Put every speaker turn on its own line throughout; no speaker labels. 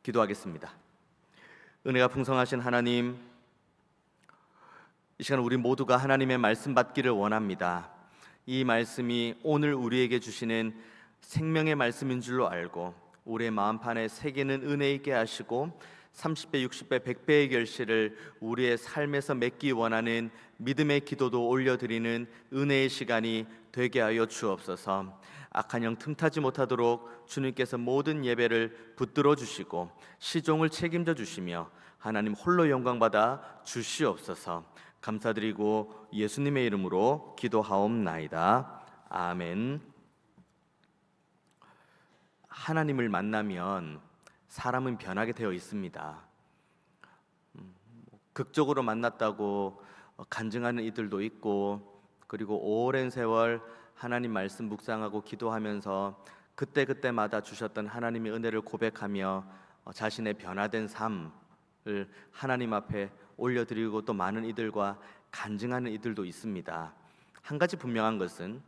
기도하겠습니다. 은혜가 풍성하신 하나님, 이 시간 우리 모두가 하나님의 말씀 받기를 원합니다. 이 말씀이 오늘 우리에게 주시는 생명의 말씀인 줄로 알고 우리의 마음판에 새기는 은혜 있게 하시고 30배, 60배, 100배의 결실을 우리의 삶에서 맺기 원하는 믿음의 기도도 올려드리는 은혜의 시간이 되게 하여 주옵소서. 악한 영 틈타지 못하도록 주님께서 모든 예배를 붙들어 주시고 시종을 책임져 주시며 하나님 홀로 영광받아 주시옵소서. 감사드리고 예수님의 이름으로 기도하옵나이다. 아멘. 하나님을 만나면 사람은 변하게 되어 있습니다. 극적으로 만났다고 간증하는 이들도 있고, 그리고 오랜 세월 하나님 말씀 묵상하고 기도하면서 그때그때마다 주셨던 하나님의 은혜를 고백하며 자신의 변화된 삶을 하나님 앞에 올려드리고 또 많은 이들과 간증하는 이들도 있습니다. 한 가지 분명한 것은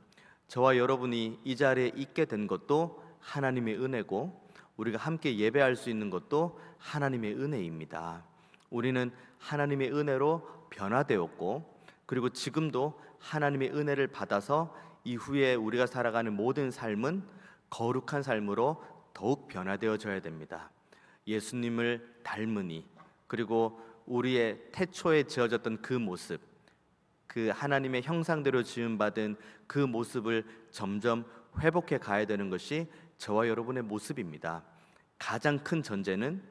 저와 여러분이 이 자리에 있게 된 것도 하나님의 은혜고, 우리가 함께 예배할 수 있는 것도 하나님의 은혜입니다. 우리는 하나님의 은혜로 변화되었고, 그리고 지금도 하나님의 은혜를 받아서 이후에 우리가 살아가는 모든 삶은 거룩한 삶으로 더욱 변화되어져야 됩니다. 예수님을 닮으니, 그리고 우리의 태초에 지어졌던 그 모습, 그 하나님의 형상대로 지음받은 그 모습을 점점 회복해 가야 되는 것이 저와 여러분의 모습입니다. 가장 큰 전제는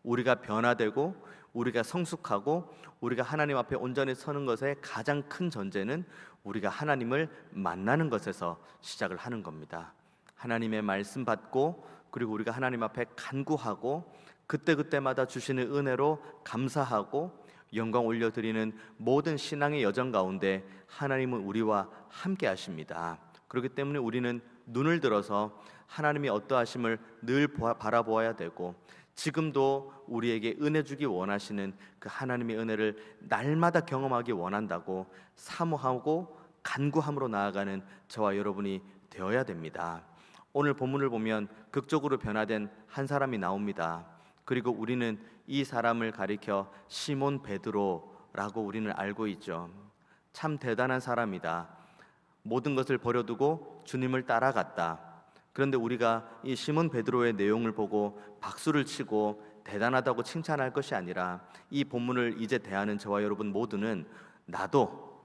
우리가 변화되고 우리가 성숙하고 우리가 하나님 앞에 온전히 서는 것의 가장 큰 전제는 우리가 하나님을 만나는 것에서 시작을 하는 겁니다. 하나님의 말씀 받고, 그리고 우리가 하나님 앞에 간구하고 그때그때마다 주시는 은혜로 감사하고 영광 올려드리는 모든 신앙의 여정 가운데 하나님은 우리와 함께 하십니다. 그렇기 때문에 우리는 눈을 들어서 하나님이 어떠하심을 늘 바라보아야 되고, 지금도 우리에게 은혜 주기 원하시는 그 하나님의 은혜를 날마다 경험하기 원한다고 사모하고 간구함으로 나아가는 저와 여러분이 되어야 됩니다. 오늘 본문을 보면 극적으로 변화된 한 사람이 나옵니다. 그리고 우리는 이 사람을 가리켜 시몬 베드로라고 우리는 알고 있죠. 참 대단한 사람이다. 모든 것을 버려두고 주님을 따라갔다. 그런데 우리가 이 시몬 베드로의 내용을 보고 박수를 치고 대단하다고 칭찬할 것이 아니라, 이 본문을 이제 대하는 저와 여러분 모두는 나도,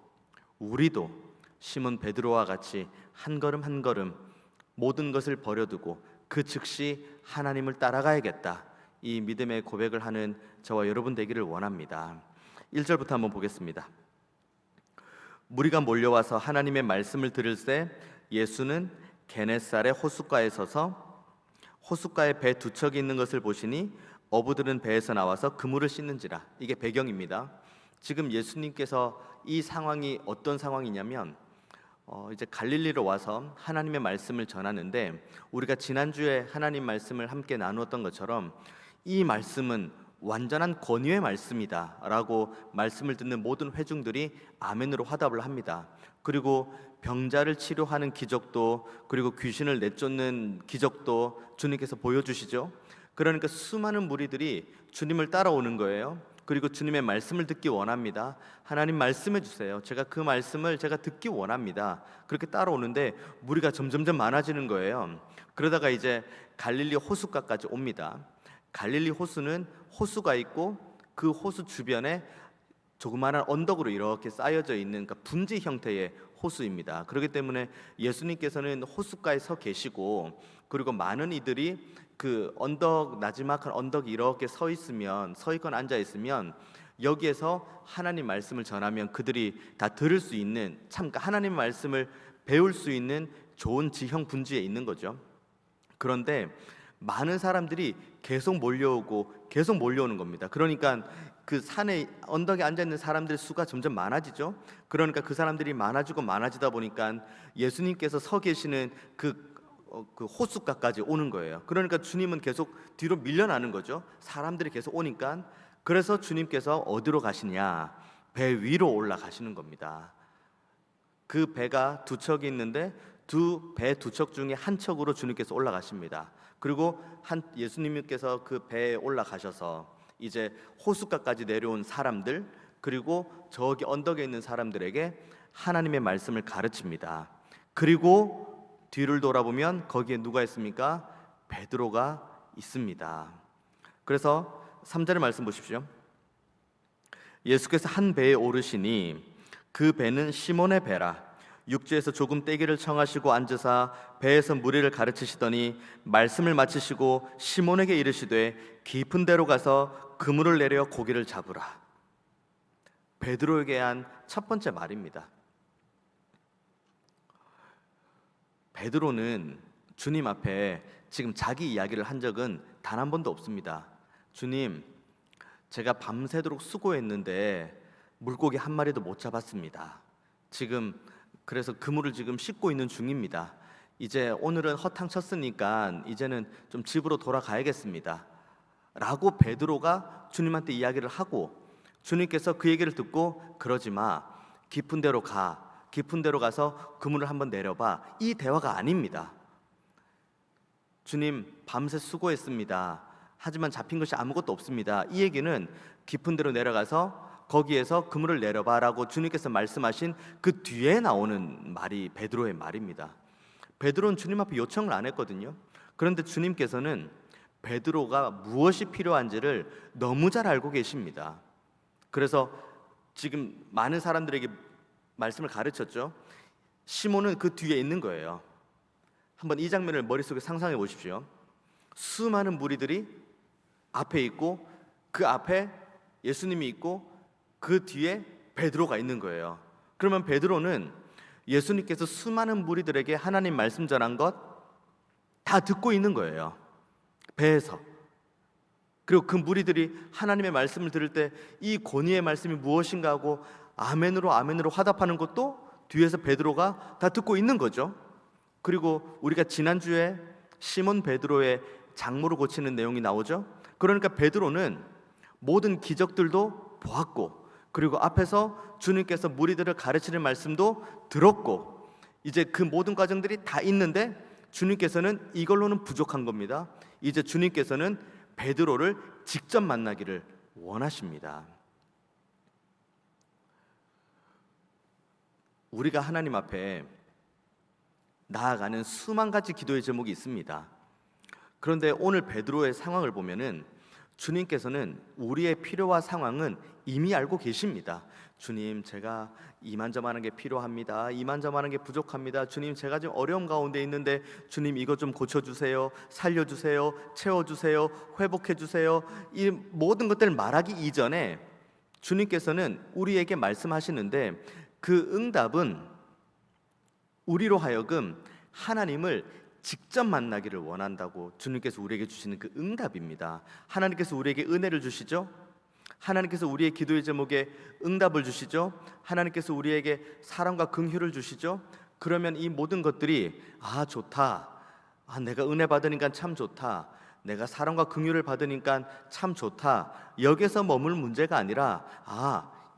우리도 시몬 베드로와 같이 한 걸음 한 걸음 모든 것을 버려두고 그 즉시 하나님을 따라가야겠다, 이 믿음의 고백을 하는 저와 여러분 되기를 원합니다. 1절부터 한번 보겠습니다. 무리가 몰려와서 하나님의 말씀을 들을새 예수는 게네사렛 호숫가에 서서 호숫가에 배 두 척이 있는 것을 보시니 어부들은 배에서 나와서 그물을 씻는지라. 이게 배경입니다. 지금 예수님께서 이 상황이 어떤 상황이냐면 이제 갈릴리로 와서 하나님의 말씀을 전하는데, 우리가 지난주에 하나님 말씀을 함께 나누었던 것처럼 이 말씀은 완전한 권위의 말씀이다 라고 말씀을 듣는 모든 회중들이 아멘으로 화답을 합니다. 그리고 병자를 치료하는 기적도, 그리고 귀신을 내쫓는 기적도 주님께서 보여주시죠. 그러니까 수많은 무리들이 주님을 따라오는 거예요. 그리고 주님의 말씀을 듣기 원합니다. 하나님 말씀해 주세요. 제가 그 말씀을 제가 듣기 원합니다. 그렇게 따라오는데 무리가 점점점 많아지는 거예요. 그러다가 이제 갈릴리 호숫가까지 옵니다. 갈릴리 호수는 호수가 있고 그 호수 주변에 조그마한 언덕으로 이렇게 쌓여져 있는, 그러니까 분지 형태의 호수입니다. 그렇기 때문에 예수님께서는 호숫가에 서 계시고, 그리고 많은 이들이 그 언덕, 나지막한 언덕이 이렇게 서 있거나 앉아 있으면 여기에서 하나님 말씀을 전하면 그들이 다 들을 수 있는, 참 하나님 말씀을 배울 수 있는 좋은 지형 분지에 있는 거죠. 그런데 많은 사람들이 계속 몰려오는 겁니다. 그러니까 그 산에 언덕에 앉아 있는 사람들 수가 점점 많아지죠. 그러니까 그 사람들이 많아지다 보니까 예수님께서 서 계시는 그 호숫가까지 오는 거예요. 그러니까 주님은 계속 뒤로 밀려나는 거죠. 사람들이 계속 오니까. 그래서 주님께서 어디로 가시냐? 배 위로 올라가시는 겁니다. 그 배가 두 척이 있는데 배 두 척 중에 한 척으로 주님께서 올라가십니다. 그리고 예수님께서 그 배에 올라가셔서 이제 호숫가까지 내려온 사람들, 그리고 저기 언덕에 있는 사람들에게 하나님의 말씀을 가르칩니다. 그리고 뒤를 돌아보면 거기에 누가 있습니까? 베드로가 있습니다. 그래서 3절의 말씀 보십시오. 예수께서 한 배에 오르시니 그 배는 시몬의 배라. 육지에서 조금 떼기를 청하시고 앉으사 배에서 무리를 가르치시더니 말씀을 마치시고 시몬에게 이르시되 깊은 데로 가서 그물을 내려 고기를 잡으라. 베드로에게 한 첫 번째 말입니다. 베드로는 주님 앞에 지금 자기 이야기를 한 적은 단 한 번도 없습니다. 주님, 제가 밤새도록 수고했는데 물고기 한 마리도 못 잡았습니다. 지금 그래서 그물을 지금 씻고 있는 중입니다. 이제 오늘은 허탕 쳤으니까 이제는 좀 집으로 돌아가야겠습니다. 라고 베드로가 주님한테 이야기를 하고, 주님께서 그 얘기를 듣고 그러지 마, 깊은 데로 가, 깊은 데로 가서 그물을 한번 내려봐, 이 대화가 아닙니다. 주님, 밤새 수고했습니다. 하지만 잡힌 것이 아무것도 없습니다. 이 얘기는 깊은 데로 내려가서 거기에서 그물을 내려봐 라고 주님께서 말씀하신 그 뒤에 나오는 말이 베드로의 말입니다. 베드로는 주님 앞에 요청을 안 했거든요. 그런데 주님께서는 베드로가 무엇이 필요한지를 너무 잘 알고 계십니다. 그래서 지금 많은 사람들에게 말씀을 가르쳤죠. 시몬은 그 뒤에 있는 거예요. 한번 이 장면을 머릿속에 상상해 보십시오. 수많은 무리들이 앞에 있고 그 앞에 예수님이 있고 그 뒤에 베드로가 있는 거예요. 그러면 베드로는 예수님께서 수많은 무리들에게 하나님 말씀 전한 것 다 듣고 있는 거예요. 배에서. 그리고 그 무리들이 하나님의 말씀을 들을 때 이 권위의 말씀이 무엇인가 하고 아멘으로 아멘으로 화답하는 것도 뒤에서 베드로가 다 듣고 있는 거죠. 그리고 우리가 지난주에 시몬 베드로의 장모를 고치는 내용이 나오죠. 그러니까 베드로는 모든 기적들도 보았고, 그리고 앞에서 주님께서 무리들을 가르치는 말씀도 들었고, 이제 그 모든 과정들이 다 있는데 주님께서는 이걸로는 부족한 겁니다. 이제 주님께서는 베드로를 직접 만나기를 원하십니다. 우리가 하나님 앞에 나아가는 수만 가지 기도의 제목이 있습니다. 그런데 오늘 베드로의 상황을 보면은 주님께서는 우리의 필요와 상황은 이미 알고 계십니다. 주님, 제가 이만저만한 게 필요합니다. 이만저만한 게 부족합니다. 주님, 제가 지금 어려움 가운데 있는데 주님 이것 좀 고쳐주세요. 살려주세요. 채워주세요. 회복해주세요. 이 모든 것들을 말하기 이전에 주님께서는 우리에게 말씀하시는데 그 응답은 우리로 하여금 하나님을 직접 만나기를 원한다고 주님께서 우리에게 주시는 그 응답입니다. 하나님께서 우리에게 은혜를 주시죠. 하나님께서 우리의 기도의 제목에 응답을 주시죠. 하나님께서 우리에게 사랑과 긍휼을 주시죠. 그러면 이 모든 것들이 좋다. 내가 은혜 받으니까 참 좋다. 내가 사랑과 긍휼을 받으니까 참 좋다. 여기서 머물 문제가 아니라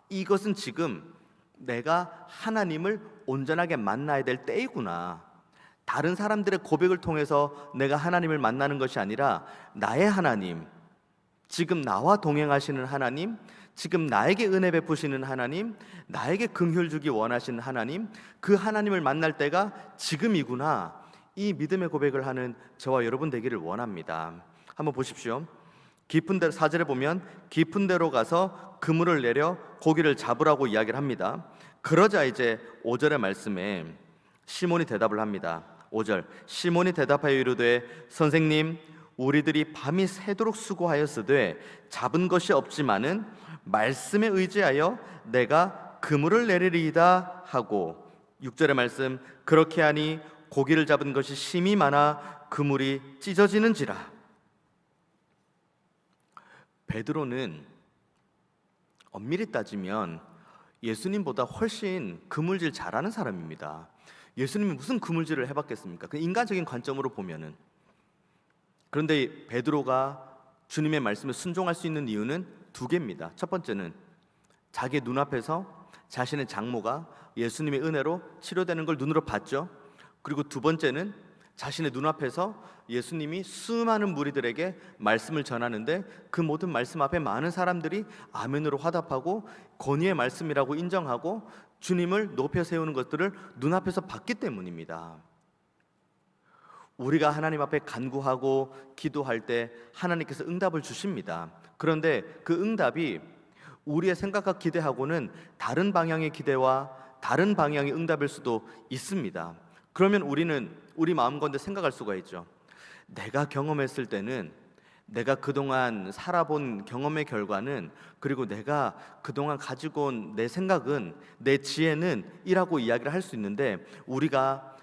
이것은 지금 내가 하나님을 온전하게 만나야 될 때이구나. 다른 사람들의 고백을 통해서 내가 하나님을 만나는 것이 아니라 나의 하나님, 지금 나와 동행하시는 하나님, 지금 나에게 은혜 베푸시는 하나님, 나에게 긍휼 주기 원하시는 하나님, 그 하나님을 만날 때가 지금이구나. 이 믿음의 고백을 하는 저와 여러분 되기를 원합니다. 한번 보십시오. 깊은 데로, 4절에 보면 깊은 데로 가서 그물을 내려 고기를 잡으라고 이야기를 합니다. 그러자 이제 5절의 말씀에 시몬이 대답을 합니다. 5절, 시몬이 대답하여 이르되 선생님, 우리들이 밤이 새도록 수고하였으되 잡은 것이 없지만은 말씀에 의지하여 내가 그물을 내리리이다 하고, 6절의 말씀, 그렇게 하니 고기를 잡은 것이 심히 많아 그물이 찢어지는지라. 베드로는 엄밀히 따지면 예수님보다 훨씬 그물질 잘하는 사람입니다. 예수님이 무슨 그물질을 해봤겠습니까? 그 인간적인 관점으로 보면은. 그런데 베드로가 주님의 말씀에 순종할 수 있는 이유는 두 개입니다. 첫 번째는 자기의 눈앞에서 자신의 장모가 예수님의 은혜로 치료되는 걸 눈으로 봤죠. 그리고 두 번째는 자신의 눈앞에서 예수님이 수많은 무리들에게 말씀을 전하는데 그 모든 말씀 앞에 많은 사람들이 아멘으로 화답하고 권위의 말씀이라고 인정하고 주님을 높여 세우는 것들을 눈앞에서 봤기 때문입니다. 우리가 하나님 앞에 간구하고 기도할 때 하나님께서 응답을 주십니다. 그런데 그 응답이 우리의 생각과 기대하고는 다른 방향의 기대와 다른 방향의 응답일 수도 있습니다. 그러면 우리는 우리 마음 가운데 생각할 수가 있죠. 내가 경험했을 때는, 내가 그동안 살아본 경험의 결과는, 그리고 내가 그동안 가지고 온 내 생각은, 내 지혜는 이라고 이야기를 할 수 있는데, 우리가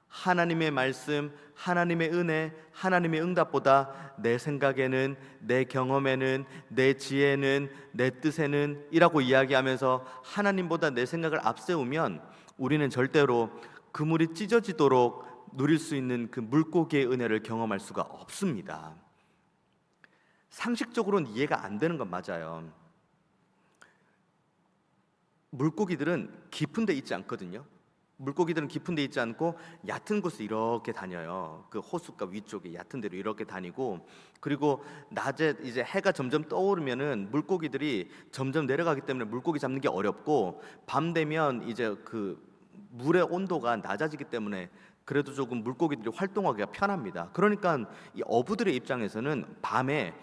하나님의 말씀, 하나님의 은혜, 하나님의 응답보다 내 생각에는, 내 경험에는, 내 지혜는, 내 뜻에는 이라고 이야기하면서 하나님보다 내 생각을 앞세우면 우리는 절대로 그물이 찢어지도록 누릴 수 있는 그 물고기의 은혜를 경험할 수가 없습니다. 상식적으로는 이해가 안 되는 건 맞아요. 물고기들은 깊은 데 있지 않거든요. 물고기들은 깊은 데 있지 않고 얕은 곳에 이렇게 다녀요. 그 호숫가 위쪽에 얕은 데로 이렇게 다니고, 그리고 낮에 이제 해가 점점 떠오르면은 물고기들이 점점 내려가기 때문에 물고기 잡는 게 어렵고, 밤 되면 이제 그 물의 온도가 낮아지기 때문에 그래도 조금 물고기들이 활동하기가 편합니다. 그러니까 이 어부들의 입장에서는 밤에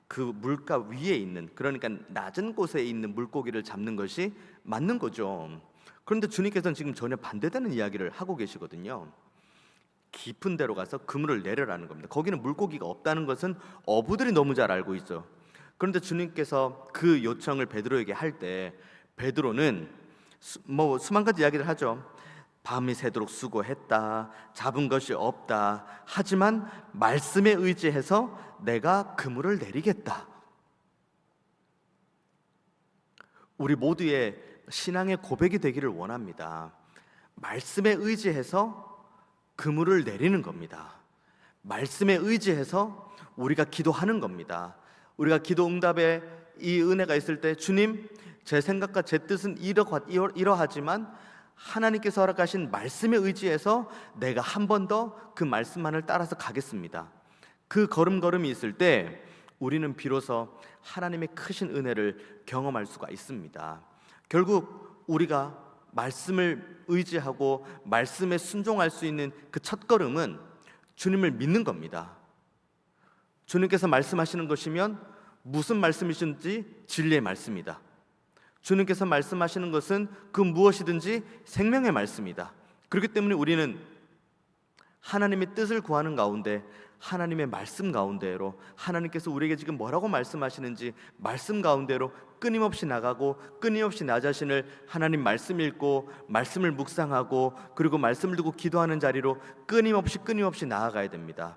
그 물가 위에 있는, 그러니까 낮은 곳에 있는 물고기를 잡는 것이 맞는 거죠. 그런데 주님께서는 지금 전혀 반대되는 이야기를 하고 계시거든요. 깊은 데로 가서 그물을 내려라는 겁니다. 거기는 물고기가 없다는 것은 어부들이 너무 잘 알고 있죠. 그런데 주님께서 그 요청을 베드로에게 할 때 베드로는 수만 가지 이야기를 하죠. 밤이 새도록 수고했다, 잡은 것이 없다, 하지만 말씀에 의지해서 내가 그물을 내리겠다. 우리 모두의 신앙의 고백이 되기를 원합니다. 말씀에 의지해서 그물을 내리는 겁니다. 말씀에 의지해서 우리가 기도하는 겁니다. 우리가 기도 응답에 이 은혜가 있을 때, 주님, 제 생각과 제 뜻은 이러하지만 하나님께서 허락하신 말씀에 의지해서 내가 한 번 더 그 말씀만을 따라서 가겠습니다. 그 걸음걸음이 있을 때 우리는 비로소 하나님의 크신 은혜를 경험할 수가 있습니다. 결국 우리가 말씀을 의지하고 말씀에 순종할 수 있는 그 첫걸음은 주님을 믿는 겁니다. 주님께서 말씀하시는 것이면 무슨 말씀이신지 진리의 말씀이다. 주님께서 말씀하시는 것은 그 무엇이든지 생명의 말씀이다. 그렇기 때문에 우리는 하나님의 뜻을 구하는 가운데, 하나님의 말씀 가운데로, 하나님께서 우리에게 지금 뭐라고 말씀하시는지 말씀 가운데로 끊임없이 나가고, 끊임없이 나 자신을 하나님 말씀 읽고 말씀을 묵상하고, 그리고 말씀을 두고 기도하는 자리로 끊임없이 나아가야 됩니다.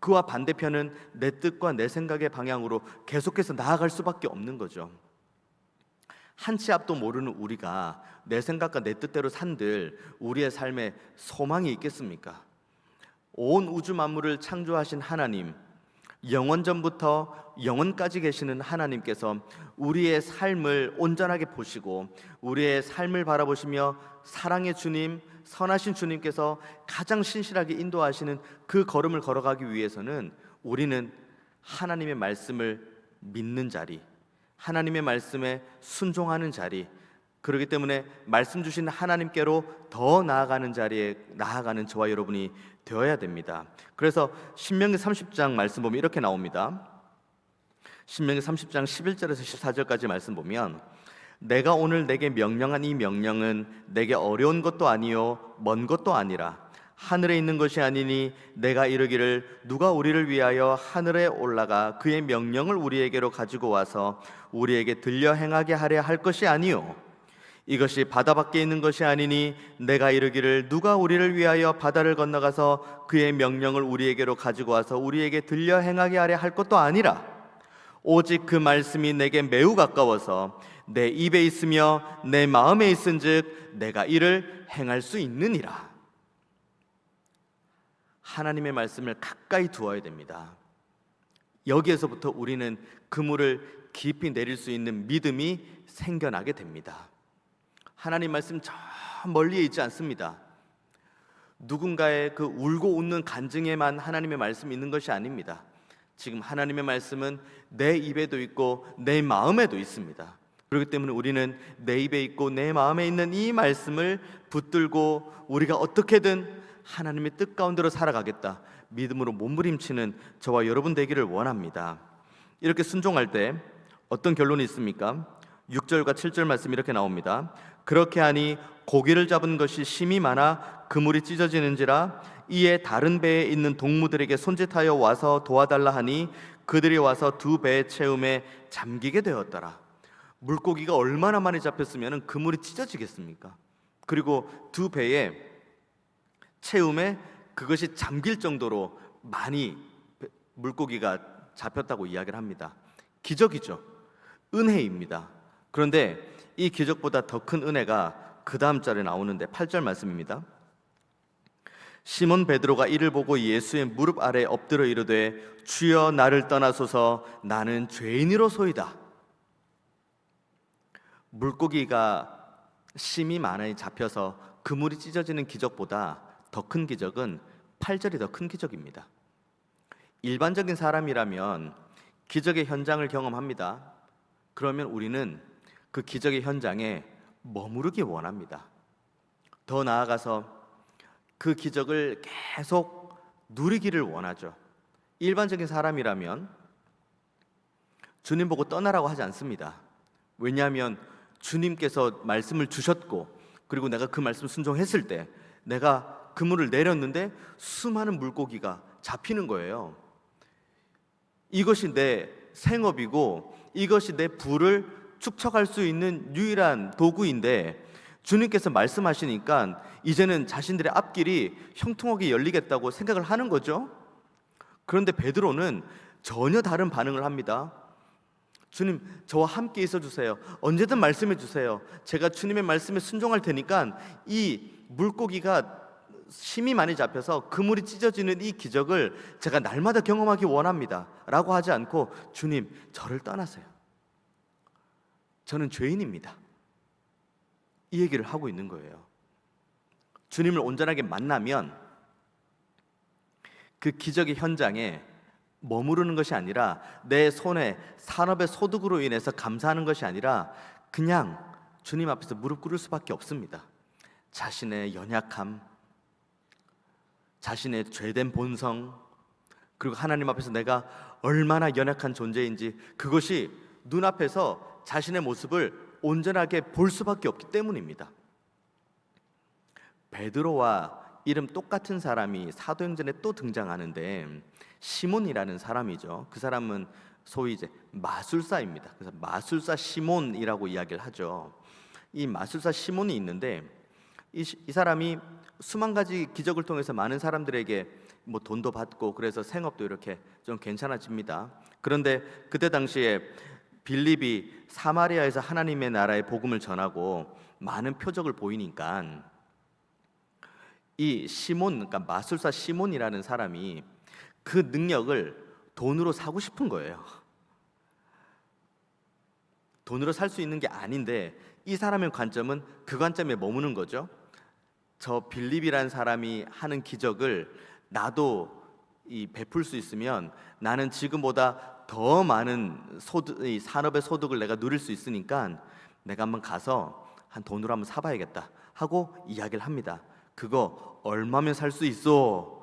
그와 반대편은 내 뜻과 내 생각의 방향으로 계속해서 나아갈 수밖에 없는 거죠. 한 치 앞도 모르는 우리가 내 생각과 내 뜻대로 산들 우리의 삶에 소망이 있겠습니까? 온 우주 만물을 창조하신 하나님, 영원전부터 영원까지 계시는 하나님께서 우리의 삶을 온전하게 보시고 우리의 삶을 바라보시며 사랑의 주님, 선하신 주님께서 가장 신실하게 인도하시는 그 걸음을 걸어가기 위해서는 우리는 하나님의 말씀을 믿는 자리, 하나님의 말씀에 순종하는 자리, 그렇기 때문에 말씀 주신 하나님께로 더 나아가는 자리에 나아가는 저와 여러분이 되어야 됩니다. 그래서 신명기 30장 말씀 보면 이렇게 나옵니다. 신명기 30장 11절에서 14절까지 말씀 보면, 내가 오늘 내게 명령한 이 명령은 내게 어려운 것도 아니요 먼 것도 아니라 하늘에 있는 것이 아니니, 내가 이르기를 누가 우리를 위하여 하늘에 올라가 그의 명령을 우리에게로 가지고 와서 우리에게 들려 행하게 하려 할 것이 아니요 이것이 바다 밖에 있는 것이 아니니, 내가 이르기를 누가 우리를 위하여 바다를 건너가서 그의 명령을 우리에게로 가지고 와서 우리에게 들려 행하게 하려 할 것도 아니라 오직 그 말씀이 내게 매우 가까워서 내 입에 있으며 내 마음에 있은즉 내가 이를 행할 수 있느니라. 하나님의 말씀을 가까이 두어야 됩니다. 여기에서부터 우리는 그물을 깊이 내릴 수 있는 믿음이 생겨나게 됩니다. 하나님 말씀 저 멀리에 있지 않습니다. 누군가의 그 울고 웃는 간증에만 하나님의 말씀이 있는 것이 아닙니다. 지금 하나님의 말씀은 내 입에도 있고 내 마음에도 있습니다. 그렇기 때문에 우리는 내 입에 있고 내 마음에 있는 이 말씀을 붙들고 우리가 어떻게든 하나님의 뜻 가운데로 살아가겠다, 믿음으로 몸부림치는 저와 여러분 되기를 원합니다. 이렇게 순종할 때 어떤 결론이 있습니까? 6절과 7절 말씀 이렇게 나옵니다. 그렇게 하니 고기를 잡은 것이 심이 많아 그물이 찢어지는지라 이에 다른 배에 있는 동무들에게 손짓하여 와서 도와달라 하니 그들이 와서 두 배의 채움에 잠기게 되었더라. 물고기가 얼마나 많이 잡혔으면 그물이 찢어지겠습니까? 그리고 두 배의 채움에 그것이 잠길 정도로 많이 물고기가 잡혔다고 이야기를 합니다. 기적이죠. 은혜입니다. 그런데 이 기적보다 더 큰 은혜가 그 다음 절에 나오는데 8절 말씀입니다. 시몬 베드로가 이를 보고 예수의 무릎 아래 엎드려 이르되 주여 나를 떠나소서 나는 죄인이로소이다. 물고기가 심이 많이 잡혀서 그물이 찢어지는 기적보다 더 큰 기적은 8절이 더 큰 기적입니다. 일반적인 사람이라면 기적의 현장을 경험합니다. 그러면 우리는 그 기적의 현장에 머무르기 원합니다. 더 나아가서 그 기적을 계속 누리기를 원하죠. 일반적인 사람이라면 주님 보고 떠나라고 하지 않습니다. 왜냐하면 주님께서 말씀을 주셨고, 그리고 내가 그 말씀 순종했을 때 내가 그물을 내렸는데 수많은 물고기가 잡히는 거예요. 이것이 내 생업이고 이것이 내 부를 축적할 수 있는 유일한 도구인데, 주님께서 말씀하시니까 이제는 자신들의 앞길이 형통하게 열리겠다고 생각을 하는 거죠. 그런데 베드로는 전혀 다른 반응을 합니다. 주님, 저와 함께 있어 주세요. 언제든 말씀해 주세요. 제가 주님의 말씀에 순종할 테니까 이 물고기가 힘이 많이 잡혀서 그물이 찢어지는 이 기적을 제가 날마다 경험하기 원합니다 라고 하지 않고, 주님, 저를 떠나세요. 저는 죄인입니다. 이 얘기를 하고 있는 거예요. 주님을 온전하게 만나면 그 기적의 현장에 머무르는 것이 아니라, 내 손에 산업의 소득으로 인해서 감사하는 것이 아니라 그냥 주님 앞에서 무릎 꿇을 수밖에 없습니다. 자신의 연약함, 자신의 죄된 본성, 그리고 하나님 앞에서 내가 얼마나 연약한 존재인지, 그것이 눈앞에서 자신의 모습을 온전하게 볼 수밖에 없기 때문입니다. 베드로와 이름 똑같은 사람이 사도행전에 또 등장하는데 시몬이라는 사람이죠. 그 사람은 소위 이제 마술사입니다. 그래서 마술사 시몬이라고 이야기를 하죠. 이 마술사 시몬이 있는데 이 사람이 수만 가지 기적을 통해서 많은 사람들에게 뭐 돈도 받고, 그래서 생업도 이렇게 좀 괜찮아집니다. 그런데 그때 당시에 빌립이 사마리아에서 하나님의 나라의 복음을 전하고 많은 표적을 보이니까 이 시몬, 그러니까 마술사 시몬이라는 사람이 그 능력을 돈으로 사고 싶은 거예요. 돈으로 살 수 있는 게 아닌데 이 사람의 관점은 그 관점에 머무는 거죠. 저 빌립이라는 사람이 하는 기적을 나도 베풀 수 있으면 나는 지금보다 더 많은 이 산업의 소득을 내가 누릴 수 있으니까 내가 한번 가서 한 돈으로 한번 사봐야겠다 하고 이야기를 합니다. 그거 얼마면 살 수 있어?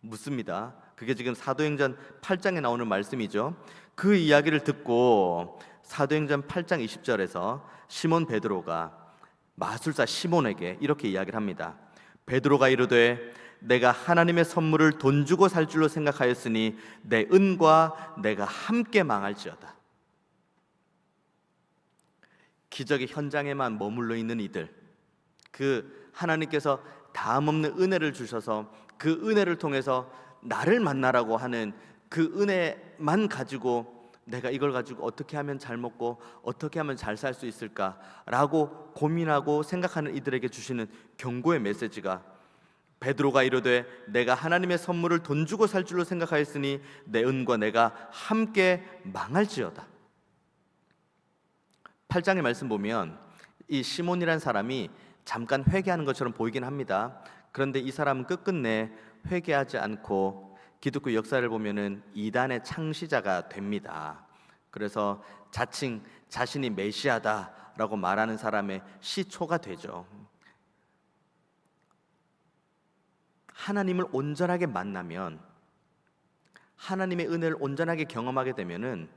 묻습니다. 그게 지금 사도행전 8장에 나오는 말씀이죠. 그 이야기를 듣고 사도행전 8장 20절에서 시몬 베드로가 마술사 시몬에게 이렇게 이야기를 합니다. 베드로가 이르되 내가 하나님의 선물을 돈 주고 살 줄로 생각하였으니 내 은과 내가 함께 망할지어다. 기적의 현장에만 머물러 있는 이들, 그 하나님께서 다함없는 은혜를 주셔서 그 은혜를 통해서 나를 만나라고 하는 그 은혜만 가지고 내가 이걸 가지고 어떻게 하면 잘 먹고 어떻게 하면 잘 살 수 있을까라고 고민하고 생각하는 이들에게 주시는 경고의 메시지가, 베드로가 이르되 내가 하나님의 선물을 돈 주고 살 줄로 생각하였으니 내 은과 내가 함께 망할지어다. 8장의 말씀 보면 이 시몬이라는 사람이 잠깐 회개하는 것처럼 보이긴 합니다. 그런데 이 사람은 끝끝내 회개하지 않고 기독교 역사를 보면은 이단의 창시자가 됩니다. 그래서 자칭 자신이 메시아다라고 말하는 사람의 시초가 되죠. 하나님을 온전하게 만나면, 하나님의 은혜를 온전하게 경험하게 되면은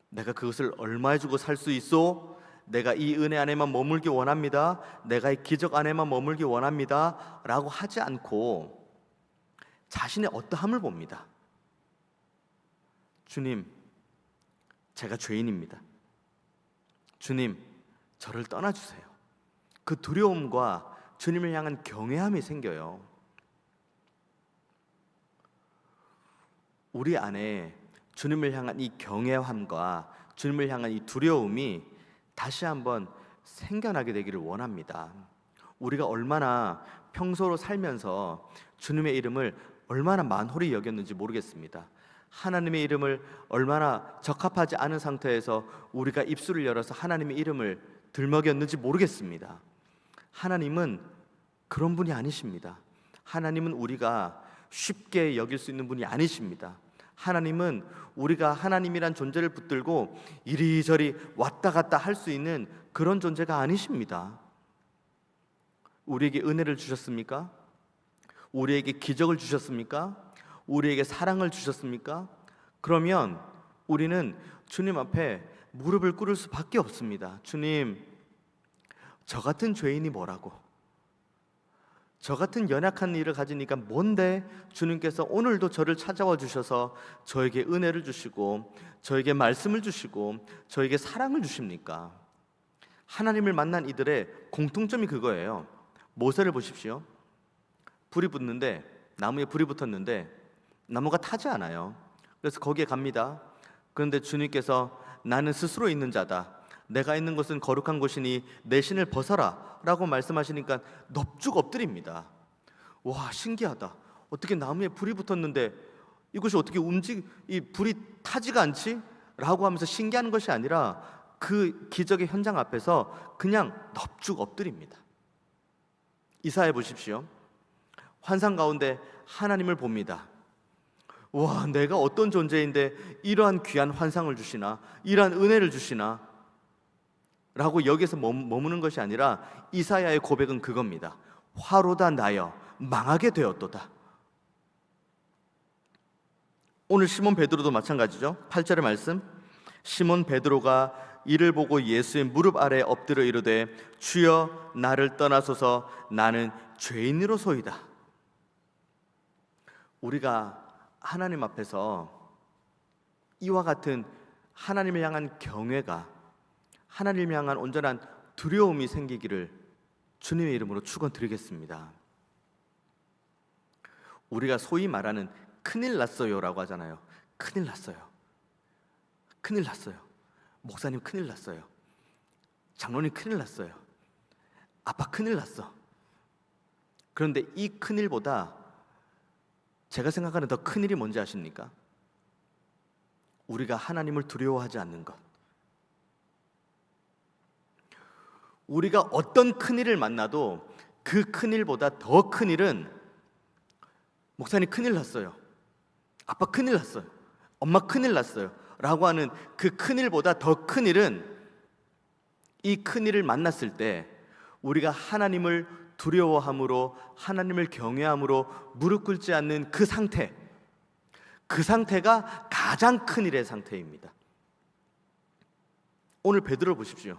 내가 그것을 얼마에 주고 살 수 있어? 내가 이 은혜 안에만 머물기 원합니다. 내가 이 기적 안에만 머물기 원합니다. 라고 하지 않고 자신의 어떠함을 봅니다. 주님, 제가 죄인입니다. 주님, 저를 떠나주세요. 그 두려움과 주님을 향한 경외함이 생겨요. 우리 안에 주님을 향한 이 경외함과 주님을 향한 이 두려움이 다시 한번 생겨나게 되기를 원합니다. 우리가 얼마나 평소로 살면서 주님의 이름을 얼마나 만홀히 여겼는지 모르겠습니다. 하나님의 이름을 얼마나 적합하지 않은 상태에서 우리가 입술을 열어서 하나님의 이름을 들먹였는지 모르겠습니다. 하나님은 그런 분이 아니십니다. 하나님은 우리가 쉽게 여길 수 있는 분이 아니십니다. 하나님은 우리가 하나님이란 존재를 붙들고 이리저리 왔다 갔다 할 수 있는 그런 존재가 아니십니다. 우리에게 은혜를 주셨습니까? 우리에게 기적을 주셨습니까? 우리에게 사랑을 주셨습니까? 그러면 우리는 주님 앞에 무릎을 꿇을 수밖에 없습니다. 주님, 저 같은 죄인이 뭐라고? 저 같은 연약한 일을 가지니까 뭔데 주님께서 오늘도 저를 찾아와 주셔서 저에게 은혜를 주시고 저에게 말씀을 주시고 저에게 사랑을 주십니까? 하나님을 만난 이들의 공통점이 그거예요. 모세를 보십시오. 불이 붙는데, 나무에 불이 붙었는데 나무가 타지 않아요. 그래서 거기에 갑니다. 그런데 주님께서 나는 스스로 있는 자다, 내가 있는 곳은 거룩한 곳이니 내 신을 벗어라 라고 말씀하시니까 넙죽 엎드립니다. 와, 신기하다. 어떻게 나무에 불이 붙었는데 이것이 어떻게 이 불이 타지가 않지? 라고 하면서 신기한 것이 아니라 그 기적의 현장 앞에서 그냥 넙죽 엎드립니다. 이사야 보십시오. 환상 가운데 하나님을 봅니다. 와, 내가 어떤 존재인데 이러한 귀한 환상을 주시나, 이러한 은혜를 주시나 라고 여기서 머무는 것이 아니라 이사야의 고백은 그겁니다. 화로다 나여 망하게 되었도다. 오늘 시몬 베드로도 마찬가지죠. 8절의 말씀, 시몬 베드로가 이를 보고 예수의 무릎 아래 엎드려 이르되 주여 나를 떠나소서 나는 죄인으로소이다. 우리가 하나님 앞에서 이와 같은 하나님을 향한 경외가, 하나님을 향한 온전한 두려움이 생기기를 주님의 이름으로 축원드리겠습니다. 우리가 소위 말하는 큰일 났어요라고 하잖아요. 큰일 났어요. 큰일 났어요. 목사님 큰일 났어요. 장로님 큰일 났어요. 아빠 큰일 났어. 그런데 이 큰일보다 제가 생각하는 더 큰일이 뭔지 아십니까? 우리가 하나님을 두려워하지 않는 것. 우리가 어떤 큰일을 만나도 그 큰일보다 더 큰일은 목사님 큰일 났어요, 아빠 큰일 났어요, 엄마 큰일 났어요 라고 하는 그 큰일보다 더 큰일은, 이 큰일을 만났을 때 우리가 하나님을 두려워함으로, 하나님을 경외함으로 무릎 꿇지 않는 그 상태, 그 상태가 가장 큰일의 상태입니다. 오늘 베드로 보십시오.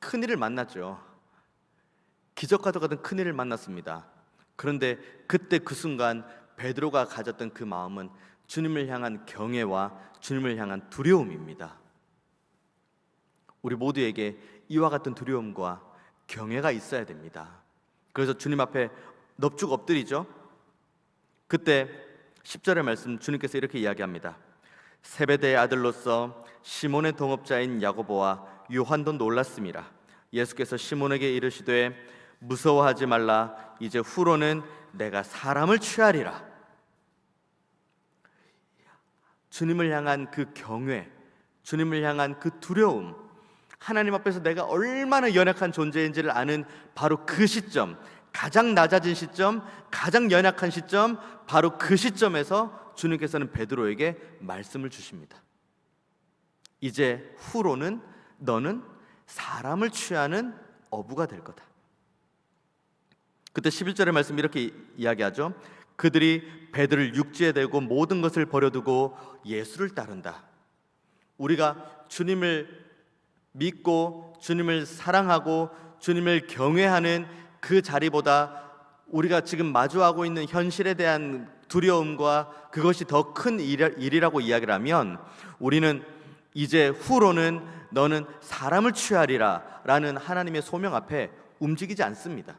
큰일을 만났죠. 기적과도 같은 큰일을 만났습니다. 그런데 그때 그 순간 베드로가 가졌던 그 마음은 주님을 향한 경외와 주님을 향한 두려움입니다. 우리 모두에게 이와 같은 두려움과 경외가 있어야 됩니다. 그래서 주님 앞에 넙죽 엎드리죠. 그때 10절의 말씀, 주님께서 이렇게 이야기합니다. 세베대의 아들로서 시몬의 동업자인 야고보와 요한도 놀랐습니다. 예수께서 시몬에게 이르시되 무서워하지 말라, 이제 후로는 내가 사람을 취하리라. 주님을 향한 그 경외, 주님을 향한 그 두려움, 하나님 앞에서 내가 얼마나 연약한 존재인지를 아는 바로 그 시점, 가장 낮아진 시점, 가장 연약한 시점, 바로 그 시점에서 주님께서는 베드로에게 말씀을 주십니다. 이제 후로는 너는 사람을 취하는 어부가 될 거다. 그때 11절의 말씀 이렇게 이야기하죠. 그들이 배들을 육지에 대고 모든 것을 버려두고 예수를 따른다. 우리가 주님을 믿고 주님을 사랑하고 주님을 경외하는 그 자리보다 우리가 지금 마주하고 있는 현실에 대한 두려움과 그것이 더 큰 일이라고 이야기를 하면 우리는 이제 후로는 너는 사람을 취하리라 라는 하나님의 소명 앞에 움직이지 않습니다.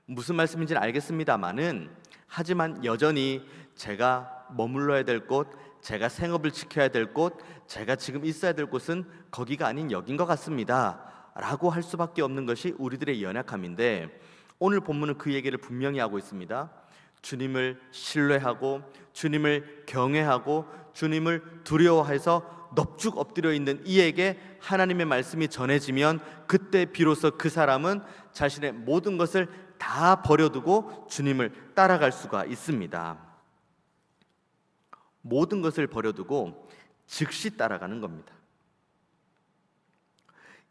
무슨 말씀인지는 알겠습니다마는 하지만 여전히 제가 머물러야 될 곳, 제가 생업을 지켜야 될 곳, 제가 지금 있어야 될 곳은 거기가 아닌 여긴 것 같습니다 라고 할 수밖에 없는 것이 우리들의 연약함인데, 오늘 본문은 그 얘기를 분명히 하고 있습니다. 주님을 신뢰하고 주님을 경외하고 주님을 두려워해서 넙죽 엎드려 있는 이에게 하나님의 말씀이 전해지면 그때 비로소 그 사람은 자신의 모든 것을 다 버려두고 주님을 따라갈 수가 있습니다. 모든 것을 버려두고 즉시 따라가는 겁니다.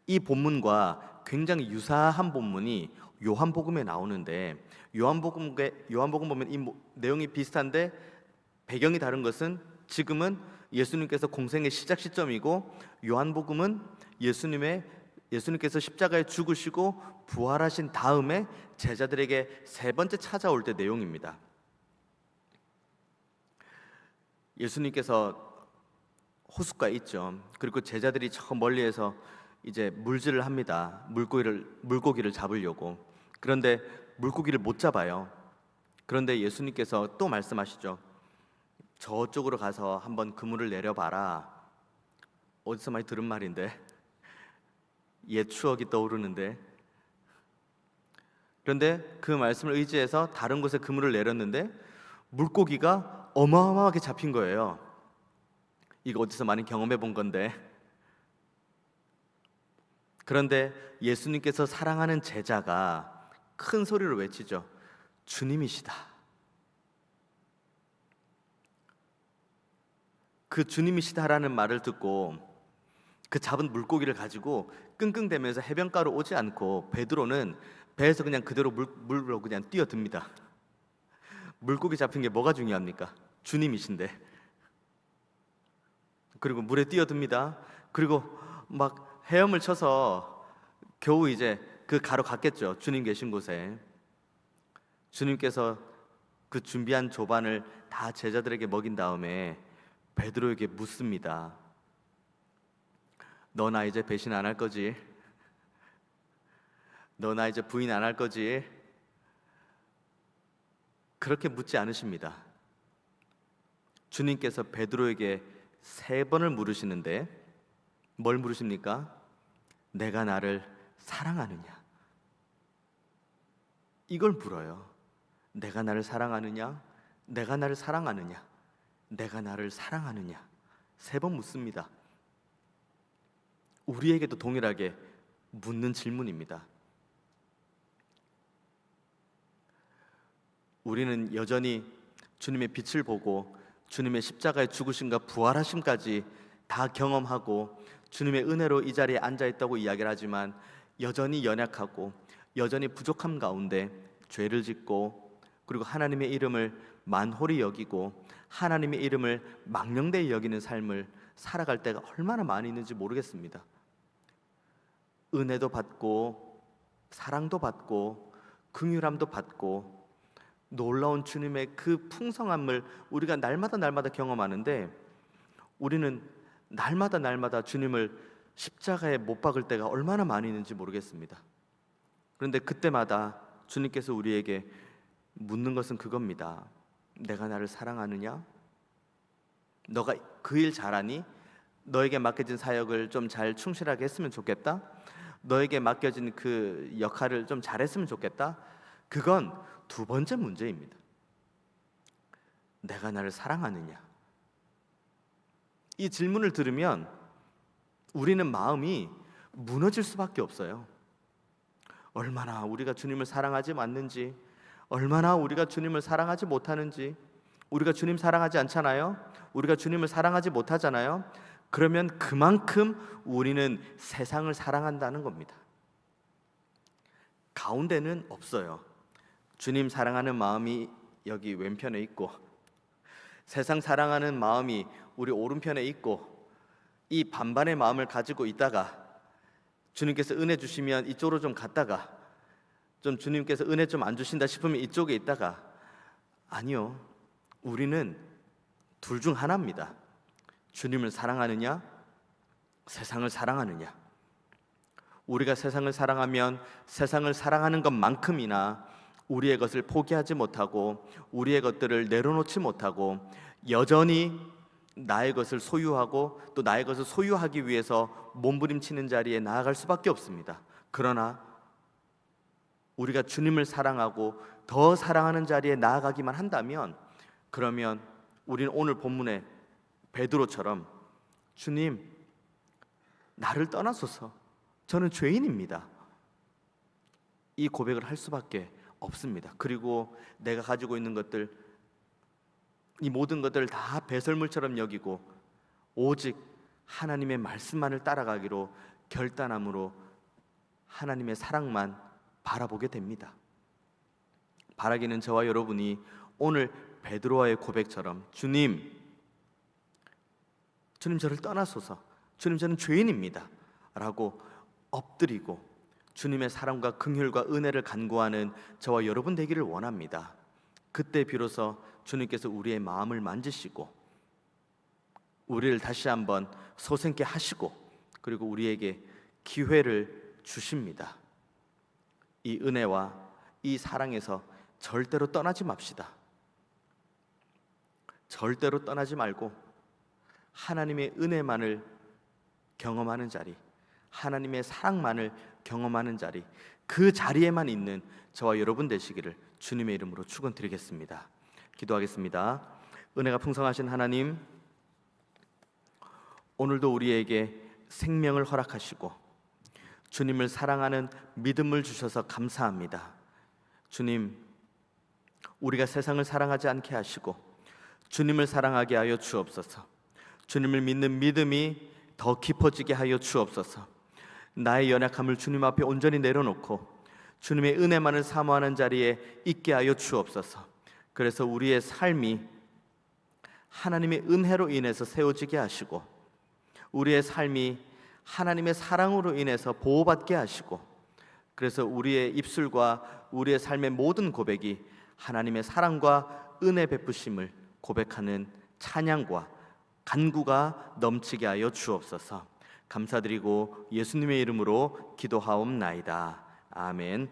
이 본문과 굉장히 유사한 본문이 요한복음에 나오는데, 요한복음 보면 이 내용이 비슷한데 배경이 다른 것은 지금은 예수님께서 공생의 시작 시점이고, 요한복음은 예수님께서 십자가에 죽으시고 부활하신 다음에 제자들에게 세 번째 찾아올 때 내용입니다. 예수님께서 호숫가에 있죠. 그리고 제자들이 저 멀리에서 이제 물질을 합니다. 물고기를 잡으려고. 그런데 물고기를 못 잡아요. 그런데 예수님께서 또 말씀하시죠. 저쪽으로 가서 한번 그물을 내려봐라. 어디서 많이 들은 말인데, 옛 추억이 떠오르는데. 그런데 그 말씀을 의지해서 다른 곳에 그물을 내렸는데 물고기가 어마어마하게 잡힌 거예요. 이거 어디서 많이 경험해 본 건데. 그런데 예수님께서 사랑하는 제자가 큰 소리로 외치죠. 주님이시다. 그 주님이시다라는 말을 듣고 그 잡은 물고기를 가지고 끙끙대면서 해변가로 오지 않고 베드로는 배에서 그냥 그대로 물로 그냥 뛰어듭니다. 물고기 잡힌 게 뭐가 중요합니까? 주님이신데. 그리고 물에 뛰어듭니다. 그리고 막 헤엄을 쳐서 겨우 이제 그 가로 갔겠죠. 주님 계신 곳에. 주님께서 그 준비한 조반을 다 제자들에게 먹인 다음에 베드로에게 묻습니다. 너 나 이제 배신 안 할 거지? 너 나 이제 부인 안 할 거지? 그렇게 묻지 않으십니다. 주님께서 베드로에게 3번을 물으시는데 뭘 물으십니까? 내가 나를 사랑하느냐? 이걸 물어요. 내가 나를 사랑하느냐? 내가 나를 사랑하느냐? 내가 나를 사랑하느냐? 3번 묻습니다. 우리에게도 동일하게 묻는 질문입니다. 우리는 여전히 주님의 빛을 보고 주님의 십자가의 죽으심과 부활하심까지 다 경험하고 주님의 은혜로 이 자리에 앉아 있다고 이야기를 하지만 여전히 연약하고 여전히 부족함 가운데 죄를 짓고, 그리고 하나님의 이름을 만홀히 여기고 하나님의 이름을 망령되이 여기는 삶을 살아갈 때가 얼마나 많이 있는지 모르겠습니다. 은혜도 받고 사랑도 받고 긍휼함도 받고 놀라운 주님의 그 풍성함을 우리가 날마다 경험하는데, 우리는 날마다 주님을 십자가에 못 박을 때가 얼마나 많이 있는지 모르겠습니다. 그런데 그때마다 주님께서 우리에게 묻는 것은 그겁니다. 내가 나를 사랑하느냐? 너가 그 일 잘하니? 너에게 맡겨진 사역을 좀 잘 충실하게 했으면 좋겠다? 너에게 맡겨진 그 역할을 좀 잘했으면 좋겠다? 그건 2번째 문제입니다. 내가 나를 사랑하느냐? 이 질문을 들으면 우리는 마음이 무너질 수밖에 없어요. 얼마나 우리가 주님을 사랑하지 않는지, 얼마나 우리가 주님을 사랑하지 못하는지. 우리가 주님 사랑하지 않잖아요. 우리가 주님을 사랑하지 못하잖아요. 그러면 그만큼 우리는 세상을 사랑한다는 겁니다. 가운데는 없어요. 주님 사랑하는 마음이 여기 왼편에 있고, 세상 사랑하는 마음이 우리 오른편에 있고, 이 반반의 마음을 가지고 있다가 주님께서 은혜 주시면 이쪽으로 좀 갔다가, 좀 주님께서 은혜 좀 안 주신다 싶으면 이쪽에 있다가, 아니요, 우리는 둘 중 하나입니다. 주님을 사랑하느냐, 세상을 사랑하느냐. 우리가 세상을 사랑하면 세상을 사랑하는 것만큼이나 우리의 것을 포기하지 못하고 우리의 것들을 내려놓지 못하고 여전히 나의 것을 소유하고 또 나의 것을 소유하기 위해서 몸부림치는 자리에 나아갈 수밖에 없습니다. 그러나 우리가 주님을 사랑하고 더 사랑하는 자리에 나아가기만 한다면, 그러면 우리는 오늘 본문의 베드로처럼 주님, 나를 떠나소서, 저는 죄인입니다, 이 고백을 할 수밖에 없습니다. 그리고 내가 가지고 있는 것들, 이 모든 것들을 다 배설물처럼 여기고 오직 하나님의 말씀만을 따라가기로 결단함으로 하나님의 사랑만 바라보게 됩니다. 바라기는 저와 여러분이 오늘 베드로와의 고백처럼 주님 저를 떠나소서, 주님 저는 죄인입니다 라고 엎드리고 주님의 사랑과 긍휼과 은혜를 간구하는 저와 여러분 되기를 원합니다. 그때 비로소 주님께서 우리의 마음을 만지시고 우리를 다시 한번 소생케 하시고 그리고 우리에게 기회를 주십니다. 이 은혜와 이 사랑에서 절대로 떠나지 맙시다. 절대로 떠나지 말고 하나님의 은혜만을 경험하는 자리, 하나님의 사랑만을 경험하는 자리, 그 자리에만 있는 저와 여러분 되시기를 주님의 이름으로 축원드리겠습니다. 기도하겠습니다. 은혜가 풍성하신 하나님, 오늘도 우리에게 생명을 허락하시고 주님을 사랑하는 믿음을 주셔서 감사합니다. 주님, 우리가 세상을 사랑하지 않게 하시고 주님을 사랑하게 하여 주옵소서. 주님을 믿는 믿음이 더 깊어지게 하여 주옵소서. 나의 연약함을 주님 앞에 온전히 내려놓고 주님의 은혜만을 사모하는 자리에 있게 하여 주옵소서. 그래서 우리의 삶이 하나님의 은혜로 인해서 세워지게 하시고 우리의 삶이 하나님의 사랑으로 인해서 보호받게 하시고, 그래서 우리의 입술과 우리의 삶의 모든 고백이 하나님의 사랑과 은혜 베푸심을 고백하는 찬양과 간구가 넘치게 하여 주옵소서. 감사드리고 예수님의 이름으로 기도하옵나이다. 아멘.